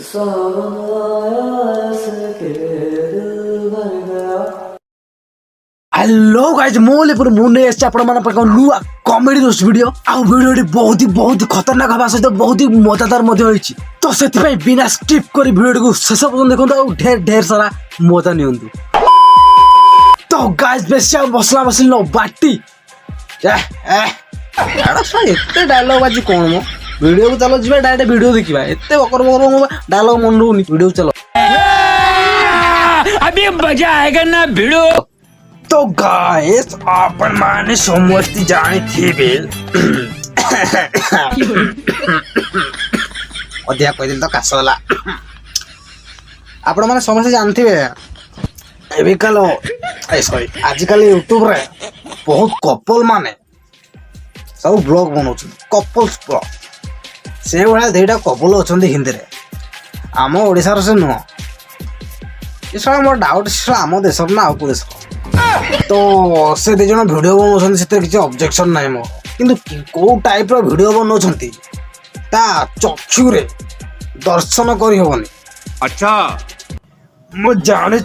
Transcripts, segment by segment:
Hello guys मोले पर मुने एस आपण माने पर नुआ कॉमेडी दोस्त वीडियो आ वीडियो बहुत खतरनाक हवा सहित बहुत ही मजेदार मध्ये होईची तो सेति पई बिना स्किप करी वीडियो को शेष पर्यंत देखंतु आ ढेर सारा मजा नियंतु। तो गाइस बेसिया मसला मसली न बाटी एड़ा सा एते डायलॉग बाजी कोन मो वीडियो को चलो जिबा डायरेक्ट वीडियो देखिबा एते बकर डायलॉग मन रहउनी वीडियो चलो अभी मजा आएगा ना भिड़ो। तो गाइस आपण माने समझती जानी थी बेल अध्या कोई दिन तो कासला आपण माने समझती जानथिबे एबे कालो सॉरी आजकल यूट्यूब रे बहुत कपल माने सब ब्लॉग बनौछ कपल्स ब्लॉग से वाला देटा कपल अछंती हिंदी रे आम ओडिसा रो से नो इसरा मोर डाउट इसरा आम देश ना आ को देश तो से दे जण वीडियो बनाउछन सेते किछ ऑब्जेक्शन नाही मो किंतु को टाइप रो वीडियो बनाउछंती ता चक्षु रे दर्शन करि होबनी। अच्छा मो जाने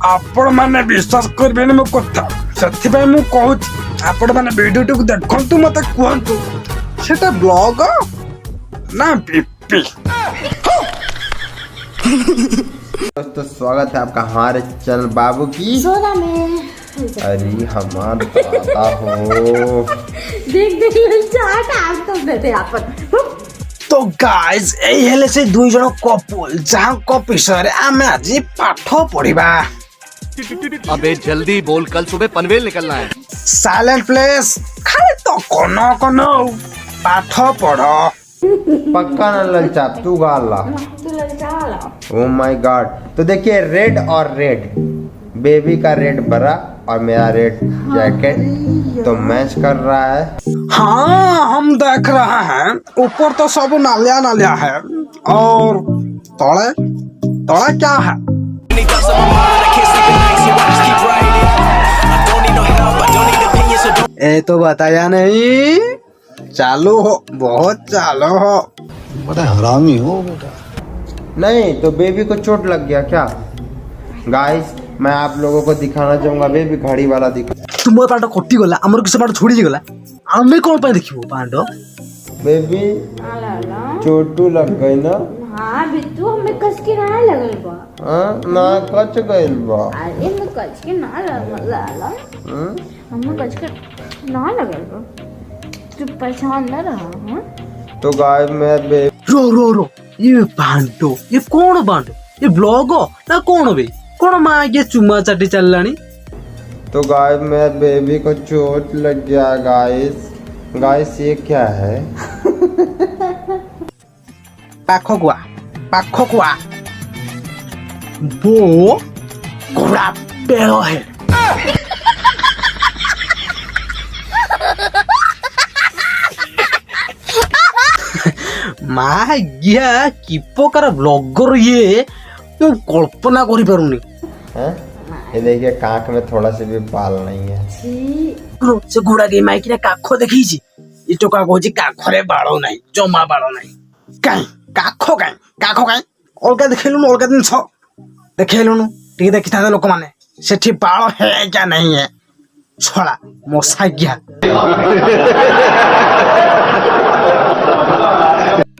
आपण माने विश्वास करबेनी मो कथा सथि पय मु कहूच आपण माने वीडियो टू देखंतु मते कहंतु सेटा ब्लॉग ना पीपी। दोस्तों स्वागत है आपका हमारे चैनल बाबू की सोना में। अरे हमार दादा हो देख चाट आज तो देते आपन। तो गाइस एई हेले से दुई जण कपल जहां को विषय आमे आज पाठ पढिबा। अबे जल्दी बोल, कल सुबह पनवेल निकलना है। साइलेंट प्लेस खाली तो कोनो पाठ पढ़ो पक्का न ललचा तू गाला। तू ललचा ला। Oh my God. तो देखिए रेड और रेड, बेबी का रेड बरा और मेरा रेड जैकेट तो मैच कर रहा है। हाँ हम देख रहे हैं ऊपर तो सब नालिया नालिया है और तोड़े तोड़ा क्या है। ए तो बताया नहीं चालू हो बहुत चालू हो बड़ा हरामी हो बेटा। नहीं तो बेबी को चोट लग गया क्या? गाइस मैं आप लोगों को दिखाना चाहूंगा बेबी घड़ी वाला दिखा। तुम पांड कटि गला हमर किस पांड छोड़ी गला हमें कौन पाए देखिबो पांड बेबी आला चोटू लग गई ना। हां बिट्टू हमें कस के ना लगल बा। हां ना कच गइल बा। अरे मैं कस के ना लगल आला हमें कस के ना लगल बा। तू परेशान ना रहा। हां तो गाइस मैं बेबी रो ये पांडो ये कौन पांडो ये ब्लॉग ना कौन बे कौन मां ये चुम्मा चाटी चललानी। तो गाइस मैं बेबी को चोट लग गया गाइस ये क्या है? पाखो कुआ वो घोड़ा पेड़ो है। मां गया कि प्रकार ब्लॉगर ये तो कल्पना करि पारुनी। हैं? ये देखिए कांख में थोड़ा सा भी बाल नहीं है। से घोड़ा के माइकी काख देखी ये टोका कहूँ काखरे बाड़ ना जमा बाड़ ना कहीं काख अलग देखलुन अलग जिन देखलुन टे देखी था लोक मैंने से बाड़ है क्या नहीं है छड़ा मशा गया।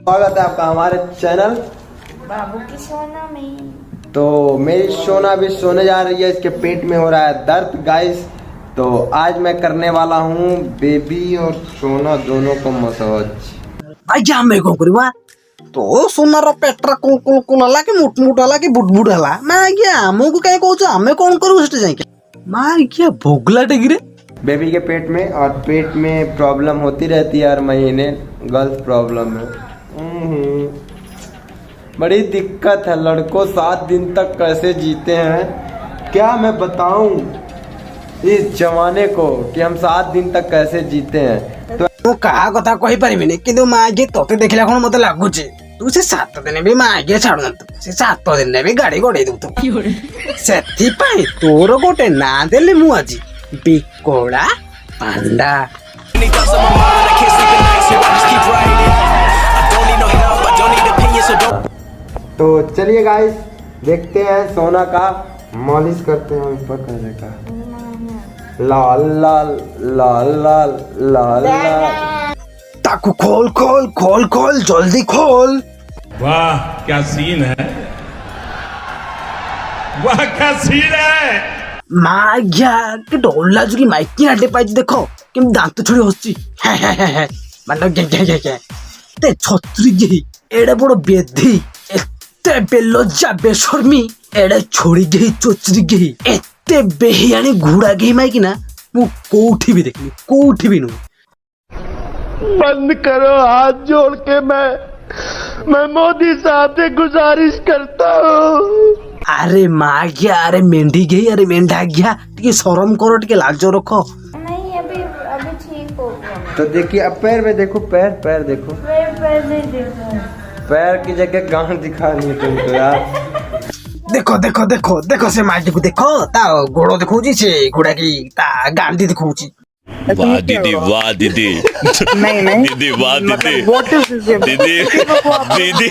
स्वागत है आपका हमारे चैनल बाबू की सोना में। तो मेरी सोना भी सोने जा रही है, इसके पेट में हो रहा है दर्द गाइस। तो आज मैं करने वाला हूँ बेबी और सोना दोनों को मसाज। आई क्या मैं कौन करवा तो सोना रो पेट्रा कुल हला कि मुट हला कि बुट हला मैं क्या हमो को कहीं कहू हमें कौन करू सेटे जाके मार क्या भोगला टेगिरे। बेबी के पेट में और पेट में प्रॉब्लम होती रहती है हर महीने, गर्ल्स प्रॉब्लम है। बड़ी दिक्कत है लड़कों 7 दिन तक कैसे जीते हैं क्या मैं बताऊं इस जमाने को कि हम 7 दिन तक कैसे जीते हैं। तो कहा कथा कहि परिबिनी किंतु मां गे तोते देखला कोन मते लागुचे तू से 7 दिन भी मां गे छाडु न से 7 दिन भी गाड़ी गोडे दउ तो सेथि पई तोर गोटे ना देले मु आजी बिकोड़ा पांडा। तो चलिए गाइस देखते हैं सोना का मालिश करते हैं ऊपर करने का। लाल लाल लाल लाल लाल लाल। ताकू खोल खोल खोल खोल जल्दी खोल। वाह क्या सीन है, वाह क्या सीन है। ମାଜ୍ଞା କି ଡର ଲାଗୁଛି କି ମାଇକି ନାଟେ ପାଇଛି ଦେଖ କେମିତି ଦାନ୍ତ ଛଡି ହସୁଛି ମାନେ ତେ ଛତ୍ରୀ ଗେହି ଏଡେ ବଡ ବେଧି ଏତେ ବେଲଜା ବେଶର୍ମୀ ଏଡେ ଛୋଡି ଗେହି ଚୋଚରୀ ଗେହି ଏତେ ବେହିଆଣି ଘୋଡା ଗେହି ମାଇକି ନା ମୁଁ କୋଉଠି ବି ଦେଖିନି କୋଉଠି ବି ନୁହେଁ। बंद करो हाथ जोड़ के मैं मोदी साहब से गुजारिश करता हूँ। ଆରେ ମାଜ୍ଞା ଆରେ ମେଣ୍ଢି ଗେହି ଆରେ ମେଣ୍ଢା ଗିଆ ଟିକେ ଶରମ କର ଟିକେ ଲାଜ ରଖ। नहीं अभी अभी ठीक हो गया। तो देखिए अब पैर में देखो, पैर पैर देखो, पैर नहीं देखा। पैर की जगह गांड दिखा रही है तुमको यार। ଦେଖ ଦେଖ ଦେଖ ଦେଖ ସେ ମାଇକିକୁ ଦେଖ ତା ଗୋଡ ଦେଖଉଛି ସେ ଘୋଡା କି ତା ଗାଣ୍ଡି ଦେଖଉଛି। वाह दीदी वाह दीदी दीदी वाह दीदी दीदी दीदी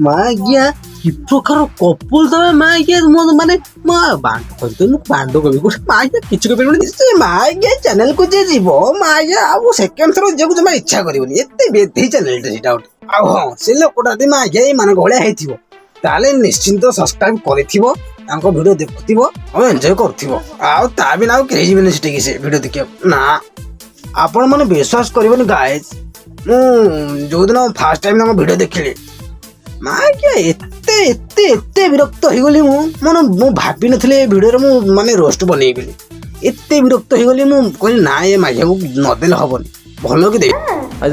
ମାଜ୍ଞା କି ପ୍ରକାର କପୁଲ ତମେ ମାଜ୍ଞା ମାନେ ବାଣ୍ଡ କବି ମାଜ୍ଞା କିଛି କହିପାରିବନି ସେ ମାଜ୍ଞା ଚ୍ୟାନେଲକୁ ଯିଏ ଯିବ ମାଜ୍ଞା ଆଉ ସେକେଣ୍ଡ ଥର ଯିବାକୁ ଜମା ଇଚ୍ଛା କରିବନି ଏତେ ବେଧି ଚ୍ୟାନେଲଟା ସେଇଟା ଗୋଟେ। ଆଉ ହଁ ସେ ଲୋକଟା ଯଦି ମାଜ୍ଞା ଏମାନଙ୍କ ଭଳିଆ ହେଇଥିବ ତାହେଲେ ନିଶ୍ଚିନ୍ତ ସବସ୍କ୍ରାଇବ କରିଥିବ ତାଙ୍କ ଭିଡିଓ ଦେଖୁଥିବ ଆଉ ଏନ୍ଜୟ କରୁଥିବ ଆଉ ତା ବିନା ଆଉ କେହି ଯିବେନି ସେଠିକି ସେ ଭିଡିଓ ଦେଖିବାକୁ ନା। ଆପଣ ମାନେ ବିଶ୍ୱାସ କରିବେନି ଗାଇଜ ମୁଁ ଯୋଉଦିନ ଫାର୍ଷ୍ଟ ଟାଇମ ତାଙ୍କ ଭିଡିଓ ଦେଖିଲି ମାଜ୍ଞା ଏତେ ଏତେ ଏତେ ବିରକ୍ତ ହେଇଗଲି ମୁଁ ଭାବିନଥିଲି ଏ ଭିଡିଓରେ ମୁଁ ମାନେ ରୋଷ୍ଟ ବନେଇବି ବୋଲି ଏତେ ବିରକ୍ତ ହେଇଗଲି ମୁଁ କହିଲି ନା ଏ ମାଜ୍ଞାକୁ ନଦେଲେ ହବନି ଭଲ କି ଦେଇ।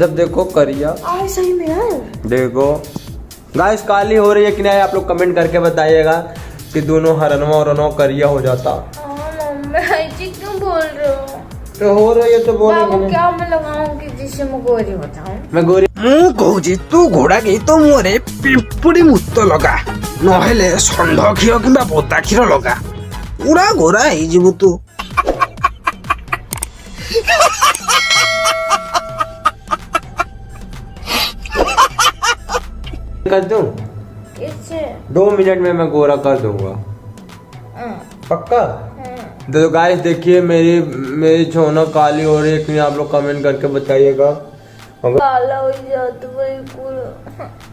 जब देखो करिया सही में यार देखो गाइस काली हो रही है कि नहीं आप लोग कमेंट करके बताइएगा कि दोनों हरनवा और रनवा करिया हो जाता। मम्मी ऐसे क्यों बोल रहे हो? तो हो रही है तो बाबू बोलो। क्या मैं लगाऊं कि जिससे मैं गोरी बताऊं? मैं गोरी ମୁଁ କହୁଛି ତୁ ଘୋଡ଼ା କି ତୋ ମୁହଁରେ ପିମ୍ପୁଡି ମୁତ ଲଗା ନହେଲେ ଷଣ୍ଢ କ୍ଷୀର କିମ୍ବା ବୋଦା କ୍ଷୀର ଲଗା ପୁରା ଗୋରା ହେଇଯିବୁ ତୁ। कर दूं इससे 2 मिनट में मैं गोरा कर दूंगा पक्का। तो गाइस देखिए मेरी छोना काली हो रही है कि नहीं आप लोग कमेंट करके बताइएगा। काला हो जाता बिल्कुल।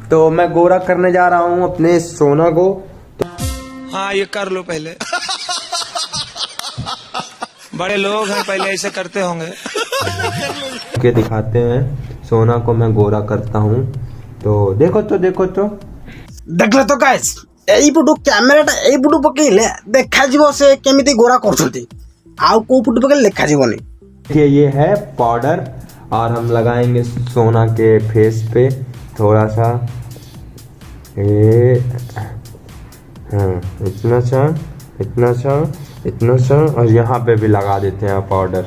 तो मैं गोरा करने जा रहा हूँ अपने सोना को। हाँ ये कर लो पहले बड़े लोग हैं पहले ऐसे करते होंगे। के दिखाते हैं सोना को मैं गोरा करता हूँ तो देखो तो ଦେଖିଲ ତ ଗାଇସ୍ ଏଇପଟୁ କ୍ୟାମେରାଟା ଏଇପଟୁ ପକେଇଲେ ଦେଖାଯିବ ସେ କେମିତି ଗୋରା କରୁଛନ୍ତି ଆଉ କୋଉ ପଟୁ ପକେଇଲେ ଦେଖାଯିବନି। ये है पाउडर और हम लगाएंगे सोना के फेस पे थोड़ा सा हाँ इतना सा और यहाँ पे भी लगा देते हैं पाउडर।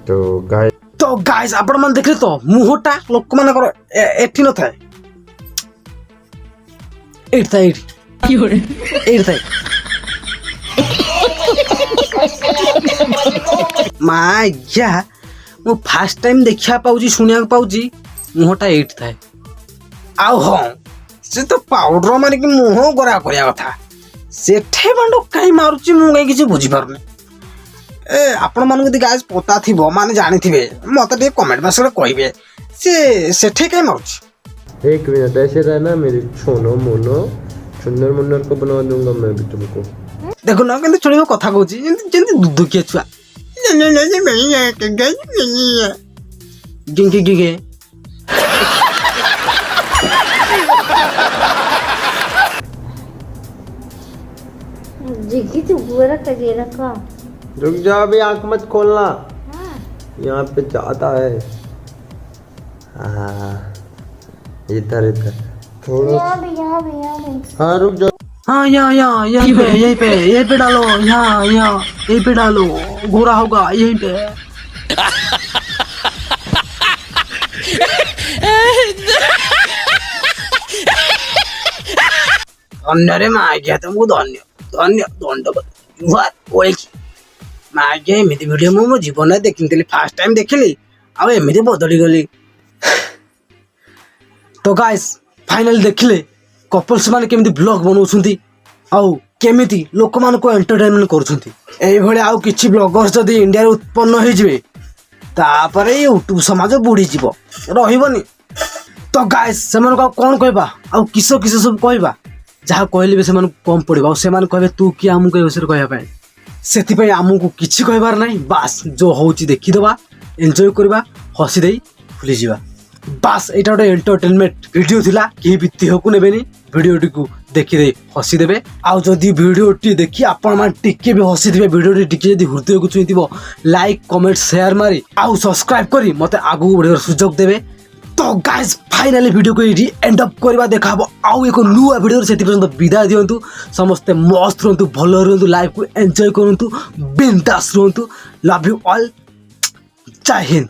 तो गाइस ତ ଗାଇସ୍ ଆପଣ ମାନେ ଦେଖିଲେ ତ ମୁହଁଟା ଲୋକମାନଙ୍କର ଏଠି ନଥାଏ ଏଇଠି ଥାଏ ଏଇଠି ଥାଏ ମାଜ୍ଞା ମୁଁ ଫାର୍ଷ୍ଟ ଟାଇମ ଦେଖିବା ପାଉଛି ଶୁଣିବାକୁ ପାଉଛି ମୁହଁଟା ଏଇଠି ଥାଏ। ଆଉ ହଁ ସେ ତ ପାଉଡର ମାରିକି ମୁହଁ ଗୋରା କରିବା କଥା ସେଠେ ବାଣ୍ଡ କାହିଁ ମାରୁଛି ମୁଁ କାହିଁ କିଛି ବୁଝିପାରୁନି। ଏ ଆପଣ ମାନଙ୍କୁ ଯଦି ଗାଇସ୍ ପତା ଥିବ ମାନେ ଜାଣିଥିବେ ମତେ ଟିକେ କମେଣ୍ଟ ବକ୍ସରେ କହିବେ ସେ ସେଠେ କାହିଁ ମାରୁଛି। एक मिनट ऐसे रहना मेरी छोनो मोनो सुंदर मुन्नर को बना दूंगा मैं भी तुमको। ଦେଖୁନ କିନ୍ତୁ ଚଳିବ କଥା କହୁଛି ଯେମିତି ଦୁଃଖିଆ ଛୁଆ जिगी तू गोरा कजेरा का। रुक जाओ अभी आंख मत खोलना यहाँ पे जाता है। हाँ इधर थोड़ा यहाँ भी हाँ रुक जाओ। हाँ यहाँ यहीं पे डालो यहाँ यहीं पे डालो गोरा होगा यहीं पे। धन्य रे माँ गया तुमको धन्य धन्य दंड जुहार ओळखी ଆଜ୍ଞା ଏମିତି ଭିଡ଼ିଓ ମୁଁ ମୋ ଜୀବନରେ ଦେଖିନଥିଲି ଫାର୍ଷ୍ଟ ଟାଇମ୍ ଦେଖିଲି ଆଉ ଏମିତି ବଦଳିଗଲି। ତ ଗାଇସ୍ ଫାଇନାଲି ଦେଖିଲେ କପଲ୍ସ ମାନେ କେମିତି ବ୍ଲଗ ବନାଉଛନ୍ତି ଆଉ କେମିତି ଲୋକମାନଙ୍କୁ ଏଣ୍ଟରଟେନମେଣ୍ଟ କରୁଛନ୍ତି। ଏଇଭଳି ଆଉ କିଛି ବ୍ଲଗର୍ସ ଯଦି ଇଣ୍ଡିଆରେ ଉତ୍ପନ୍ନ ହେଇଯିବେ ତାପରେ ୟୁଟ୍ୟୁବ ସମାଜ ବୁଡ଼ିଯିବ ରହିବନି। ତ ଗାଇସ୍ ସେମାନଙ୍କୁ ଆଉ କ'ଣ କହିବା ଆଉ କିସ ସବୁ କହିବା ଯାହା କହିଲେ ବି ସେମାନଙ୍କୁ କମ୍ ପଡ଼ିବ ଆଉ ସେମାନେ କହିବେ ତୁ କିଏ ଆମକୁ ଏ ବିଷୟରେ କହିବା ପାଇଁ। ସେଥିପାଇଁ ଆମକୁ କିଛି କହିବାର ନାହିଁ ବାସ୍ ଯେଉଁ ହେଉଛି ଦେଖିଦେବା ଏନ୍ଜୟ କରିବା ହସି ଦେଇ ଭୁଲିଯିବା ବାସ୍। ଏଇଟା ଗୋଟେ ଏଣ୍ଟରଟେନମେଣ୍ଟ ଭିଡ଼ିଓ ଥିଲା କେହି ବି ଦେହକୁ ନେବେନି ଭିଡ଼ିଓଟିକୁ ଦେଖିଦେଇ ହସିଦେବେ। ଆଉ ଯଦି ଭିଡ଼ିଓଟି ଦେଖି ଆପଣମାନେ ଟିକେ ବି ହସିଥିବେ ଭିଡ଼ିଓଟି ଟିକେ ଯଦି ହୃଦୟକୁ ଛୁଇଁଥିବ ଲାଇକ୍ କମେଣ୍ଟ ସେୟାର ମାରି ଆଉ ସବସ୍କ୍ରାଇବ୍ କରି ମୋତେ ଆଗକୁ ବଢ଼ିବାର ସୁଯୋଗ ଦେବେ। ତ ଗାଇସ୍ ଫାଇନାଲି ଭିଡ଼ିଓକୁ ଏଇଠି ଏଣ୍ଡ ଅପ୍ କରିବା ଦେଖାହବ ଆଉ ଏକ ନୂଆ ଭିଡ଼ିଓରେ। ସେଥିପର୍ଯ୍ୟନ୍ତ ବିଦାୟ ଦିଅନ୍ତୁ। ସମସ୍ତେ ମସ୍ତ ରୁହନ୍ତୁ ଭଲ ରୁହନ୍ତୁ ଲାଇଫକୁ ଏନ୍ଜୟ କରନ୍ତୁ ବିନ୍ଦାସ୍ ରୁହନ୍ତୁ। Love you all. ଜୟ ହିନ୍ଦ।